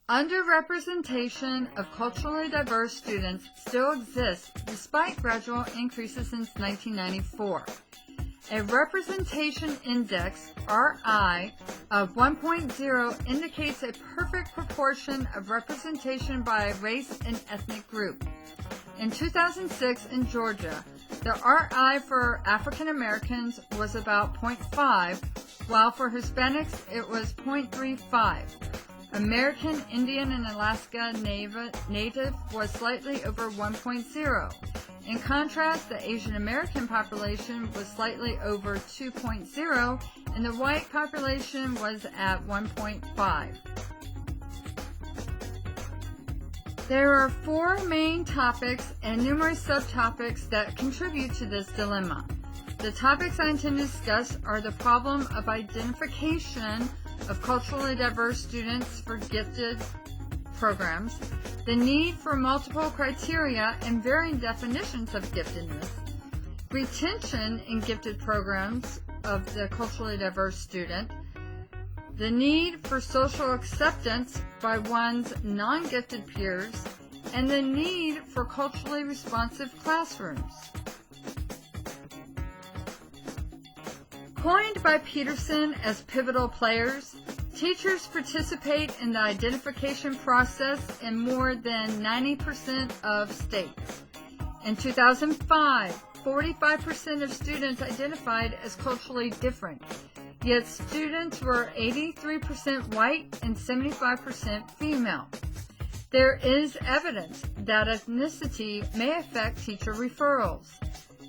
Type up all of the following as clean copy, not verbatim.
Underrepresentation of culturally diverse students still exists despite gradual increases since 1994. A representation index, RI, of 1.0 indicates a perfect proportion of representation by a race and ethnic group. In 2006 in Georgia, the RI for African Americans was about 0.5, while for Hispanics it was 0.35. American, Indian, and Alaska Native was slightly over 1.0. In contrast, the Asian American population was slightly over 2.0, and the white population was at 1.5. There are four main topics and numerous subtopics that contribute to this dilemma. The topics I intend to discuss are the problem of identification of culturally diverse students for gifted programs, the need for multiple criteria and varying definitions of giftedness, retention in gifted programs of the culturally diverse student, the need for social acceptance by one's non-gifted peers, and the need for culturally responsive classrooms. Coined by Peterson as pivotal players, teachers participate in the identification process in more than 90% of states. In 2005, 45% of students identified as culturally different, yet students were 83% white and 75% female. There is evidence that ethnicity may affect teacher referrals.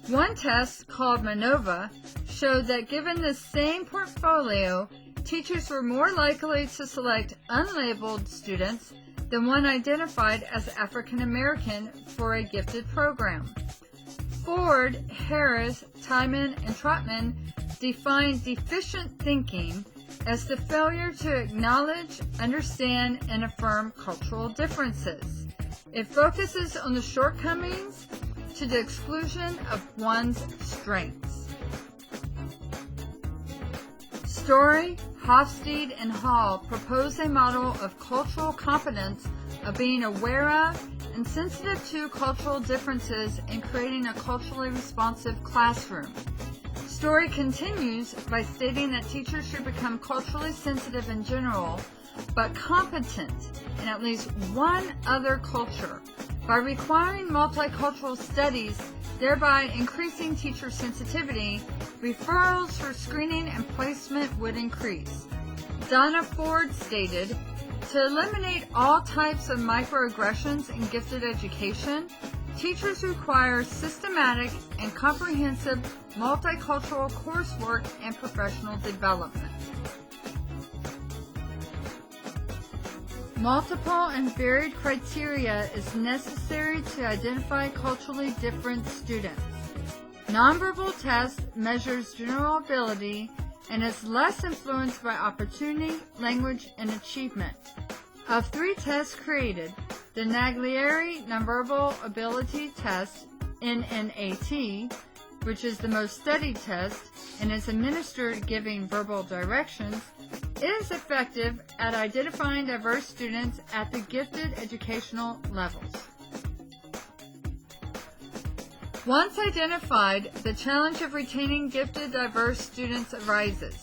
One test, called MANOVA, showed that given the same portfolio, teachers were more likely to select unlabeled students than one identified as African American for a gifted program. Ford, Harris, Timon, and Trotman defined deficient thinking as the failure to acknowledge, understand, and affirm cultural differences. It focuses on the shortcomings to the exclusion of one's strengths. Story, Hofstede, and Hall propose a model of cultural competence of being aware of and sensitive to cultural differences and creating a culturally responsive classroom. Story continues by stating that teachers should become culturally sensitive in general, but competent in at least one other culture by requiring multicultural studies, thereby increasing teacher sensitivity. Referrals for screening and placement would increase. Donna Ford stated, to eliminate all types of microaggressions in gifted education, teachers require systematic and comprehensive multicultural coursework and professional development. Multiple and varied criteria is necessary to identify culturally different students. Nonverbal test measures general ability and is less influenced by opportunity, language, and achievement. Of three tests created, the Naglieri Nonverbal Ability Test, NNAT, which is the most studied test and is administered giving verbal directions, is effective at identifying diverse students at the gifted educational levels. Once identified, the challenge of retaining gifted diverse students arises.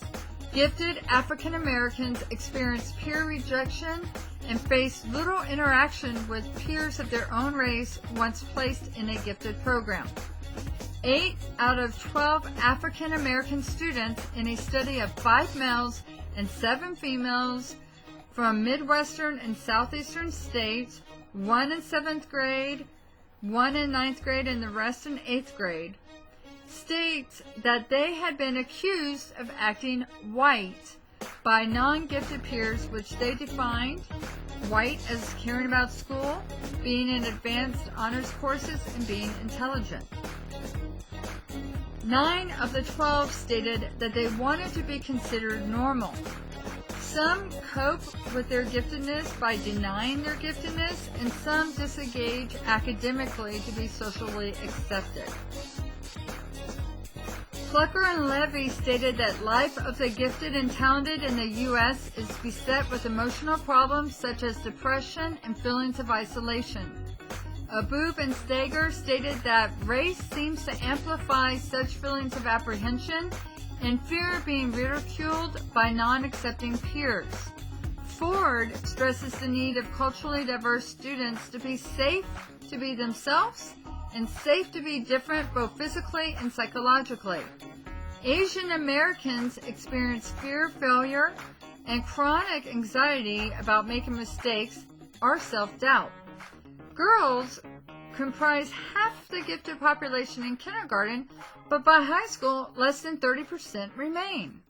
Gifted African Americans experience peer rejection and face little interaction with peers of their own race once placed in a gifted program. 8 out of 12 African American students in a study of 5 males and 7 females from Midwestern and Southeastern states, 1 in 7th grade, 1 in 9th grade, and the rest in 8th grade, states that they had been accused of acting white by non-gifted peers, which they defined white as caring about school, being in advanced honors courses, and being intelligent. 9 of the 12 stated that they wanted to be considered normal. Some cope with their giftedness by denying their giftedness, and some disengage academically to be socially accepted. Plucker and Levy stated that life of the gifted and talented in the U.S. is beset with emotional problems such as depression and feelings of isolation. Aboob and Steger stated that race seems to amplify such feelings of apprehension and fear of being ridiculed by non-accepting peers. Ford stresses the need of culturally diverse students to be safe to be themselves and safe to be different both physically and psychologically. Asian Americans experience fear of failure and chronic anxiety about making mistakes or self-doubt. Girls comprise half the gifted population in kindergarten, but by high school, less than 30% remain.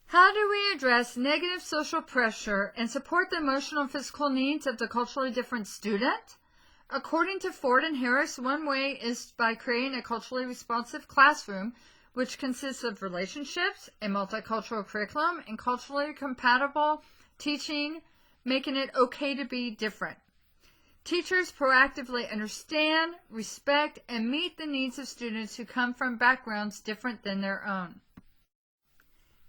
How do we address negative social pressure and support the emotional and physical needs of the culturally different student? According to Ford and Harris, one way is by creating a culturally responsive classroom, which consists of relationships, a multicultural curriculum, and culturally compatible teaching, making it okay to be different. Teachers proactively understand, respect, and meet the needs of students who come from backgrounds different than their own.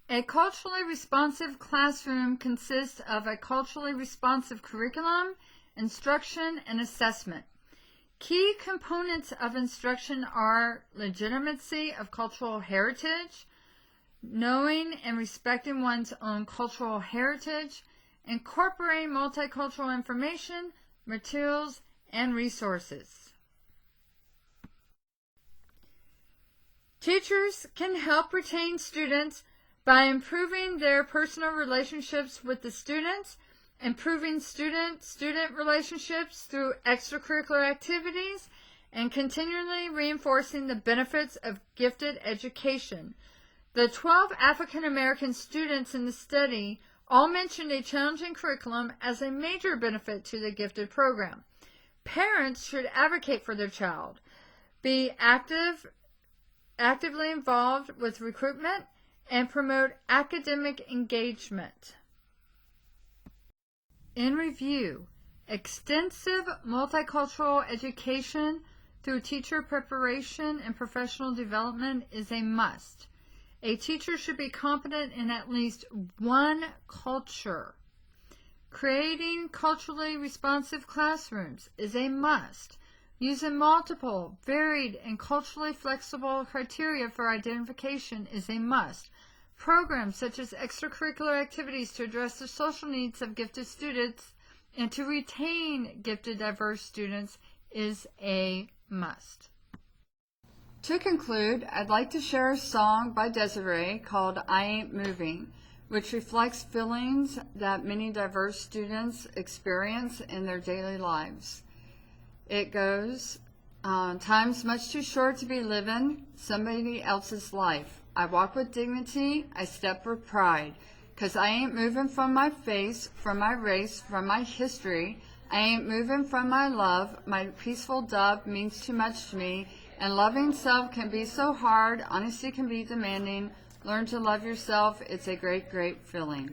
A culturally responsive classroom consists of a culturally responsive curriculum, instruction, and assessment. Key components of instruction are legitimacy of cultural heritage, knowing and respecting one's own cultural heritage, incorporating multicultural information, materials, and resources. Teachers can help retain students by improving their personal relationships with the students, improving student-student relationships through extracurricular activities, and continually reinforcing the benefits of gifted education. The 12 African American students in the study all mentioned a challenging curriculum as a major benefit to the gifted program. Parents should advocate for their child, be actively involved with recruitment, and promote academic engagement. In review, extensive multicultural education through teacher preparation and professional development is a must. A teacher should be competent in at least one culture. Creating culturally responsive classrooms is a must. Using multiple, varied, and culturally flexible criteria for identification is a must. Programs such as extracurricular activities to address the social needs of gifted students and to retain gifted diverse students is a must. To conclude, I'd like to share a song by Desiree called I Ain't Moving, which reflects feelings that many diverse students experience in their daily lives. It goes, time's much too short to be living somebody else's life. I walk with dignity, I step with pride, 'cause I ain't moving from my face, from my race, from my history. I ain't moving from my love. My peaceful dove means too much to me, and loving self can be so hard. Honesty can be demanding. Learn to love yourself. It's a great, great feeling.